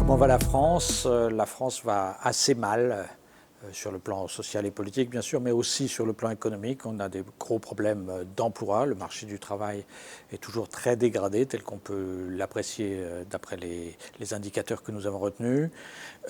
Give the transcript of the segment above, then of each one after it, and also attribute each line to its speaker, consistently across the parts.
Speaker 1: Comment va la France? La France va assez mal sur le plan social et politique, bien sûr, mais aussi sur le plan économique. On a des gros problèmes d'emploi. Le marché du travail est toujours très dégradé, tel qu'on peut l'apprécier d'après les indicateurs que nous avons retenus.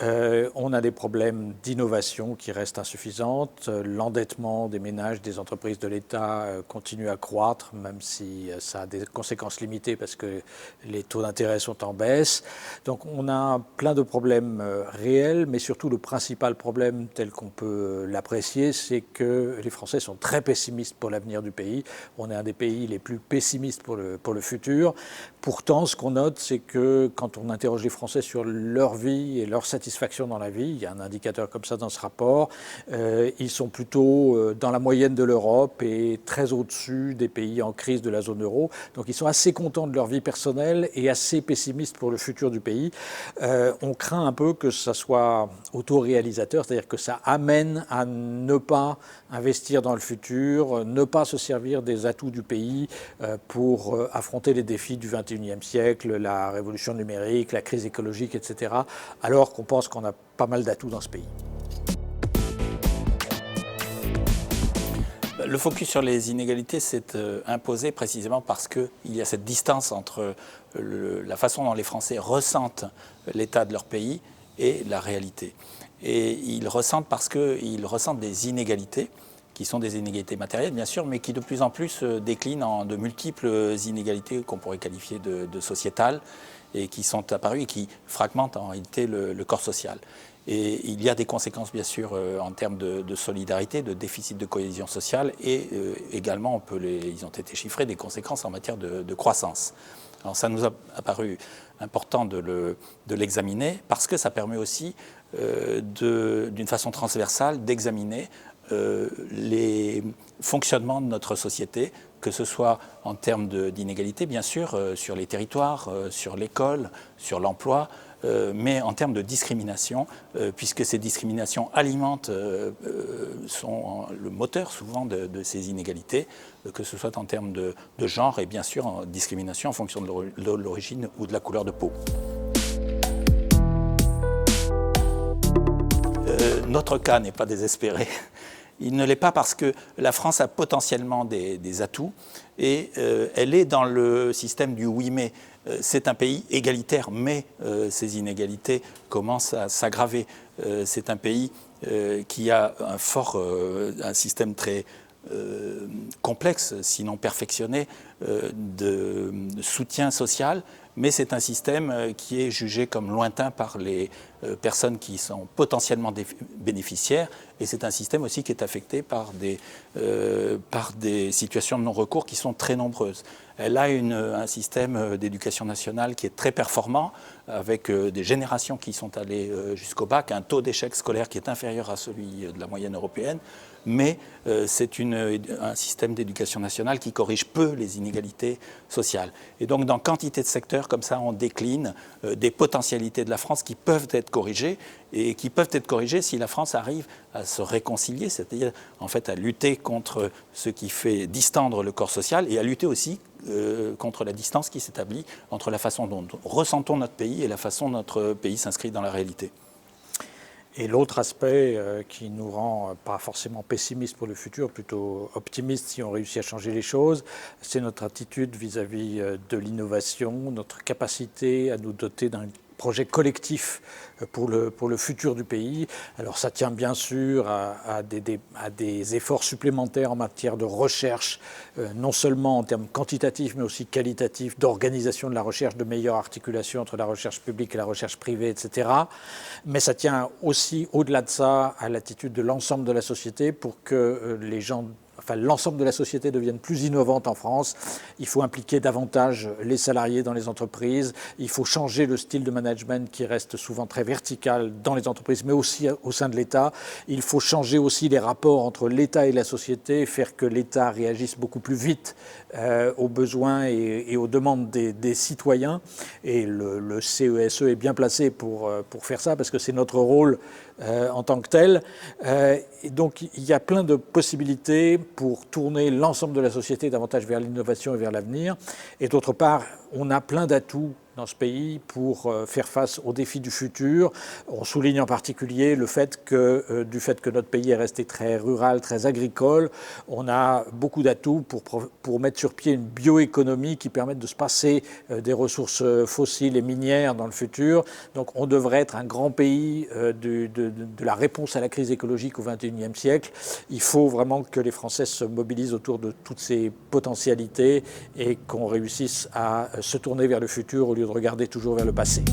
Speaker 1: On a des problèmes d'innovation qui restent insuffisantes. L'endettement des ménages, des entreprises, de l'État continue à croître, même si ça a des conséquences limitées parce que les taux d'intérêt sont en baisse. Donc on a plein de problèmes réels, mais surtout le principal problème tel qu'on peut l'apprécier, c'est que les Français sont très pessimistes pour l'avenir du pays. On est un des pays les plus pessimistes pour le futur. Pourtant, ce qu'on note, c'est que quand on interroge les Français sur leur vie et leur satisfaction dans la vie, il y a un indicateur comme ça dans ce rapport, ils sont plutôt dans la moyenne de l'Europe et très au-dessus des pays en crise de la zone euro. Donc ils sont assez contents de leur vie personnelle et assez pessimistes pour le futur du pays. On craint un peu que ça soit autoréalisateur, c'est-à-dire que ça amène à ne pas investir dans le futur, ne pas se servir des atouts du pays pour affronter les défis du XXIe siècle, la révolution numérique, la crise écologique, etc., alors qu'on pense qu'on a pas mal d'atouts dans ce pays.
Speaker 2: Le focus sur les inégalités s'est imposé précisément parce qu'il y a cette distance entre la façon dont les Français ressentent l'état de leur pays et la réalité. Et ils ressentent parce qu'ils ressentent des inégalités, qui sont des inégalités matérielles bien sûr, mais qui de plus en plus déclinent en de multiples inégalités qu'on pourrait qualifier de sociétales et qui sont apparues et qui fragmentent en réalité le corps social. Et il y a des conséquences bien sûr en termes de solidarité, de déficit de cohésion sociale et également, ils ont été chiffrés, des conséquences en matière de croissance. Alors ça nous a apparu important de l'examiner parce que ça permet aussi d'une façon transversale d'examiner les fonctionnements de notre société, que ce soit en termes d'inégalité, bien sûr, sur les territoires, sur l'école, sur l'emploi, mais en termes de discrimination, puisque ces discriminations alimentent, sont le moteur souvent de ces inégalités, que ce soit en termes de genre et bien sûr en discrimination en fonction de l'origine ou de la couleur de peau. Notre cas n'est pas désespéré. Il ne l'est pas parce que la France a potentiellement des atouts et elle est dans le système du oui mais. C'est un pays égalitaire, mais ces inégalités commencent à s'aggraver. C'est un pays qui a un système très complexe, sinon perfectionné, de soutien social, mais c'est un système qui est jugé comme lointain par les personnes qui sont potentiellement bénéficiaires, et c'est un système aussi qui est affecté par des situations de non-recours qui sont très nombreuses. Elle a un système d'éducation nationale qui est très performant, avec des générations qui sont allées jusqu'au bac, un taux d'échec scolaire qui est inférieur à celui de la moyenne européenne, mais c'est un système d'éducation nationale qui corrige peu les inégalités sociales. Et donc dans quantité de secteurs, comme ça, on décline des potentialités de la France qui peuvent être corrigées, et qui peuvent être corrigées si la France arrive à se réconcilier, c'est-à-dire en fait à lutter contre ce qui fait distendre le corps social et à lutter aussi contre la distance qui s'établit entre la façon dont nous ressentons notre pays et la façon dont notre pays s'inscrit dans la réalité.
Speaker 1: Et l'autre aspect qui nous rend pas forcément pessimistes pour le futur, plutôt optimistes si on réussit à changer les choses, c'est notre attitude vis-à-vis de l'innovation, notre capacité à nous doter d'un projet collectif pour le futur du pays. Alors ça tient bien sûr à des efforts supplémentaires en matière de recherche, non seulement en termes quantitatifs mais aussi qualitatifs, d'organisation de la recherche, de meilleure articulation entre la recherche publique et la recherche privée, etc. Mais ça tient aussi au-delà de ça à l'attitude de l'ensemble de la société pour que l'ensemble de la société devienne plus innovante en France. Il faut impliquer davantage les salariés dans les entreprises. Il faut changer le style de management qui reste souvent très vertical dans les entreprises, mais aussi au sein de l'État. Il faut changer aussi les rapports entre l'État et la société, faire que l'État réagisse beaucoup plus vite aux besoins et aux demandes des citoyens. Et le CESE est bien placé pour faire ça, parce que c'est notre rôle en tant que tel. Et donc il y a plein de possibilités pour tourner l'ensemble de la société davantage vers l'innovation et vers l'avenir. Et d'autre part, on a plein d'atouts dans ce pays pour faire face aux défis du futur. On souligne en particulier le fait que, du fait que notre pays est resté très rural, très agricole, on a beaucoup d'atouts pour mettre sur pied une bioéconomie qui permette de se passer des ressources fossiles et minières dans le futur. Donc on devrait être un grand pays de la réponse à la crise écologique au XXIe siècle. Il faut vraiment que les Français se mobilisent autour de toutes ces potentialités et qu'on réussisse à se tourner vers le futur au lieu de regarder toujours vers le passé.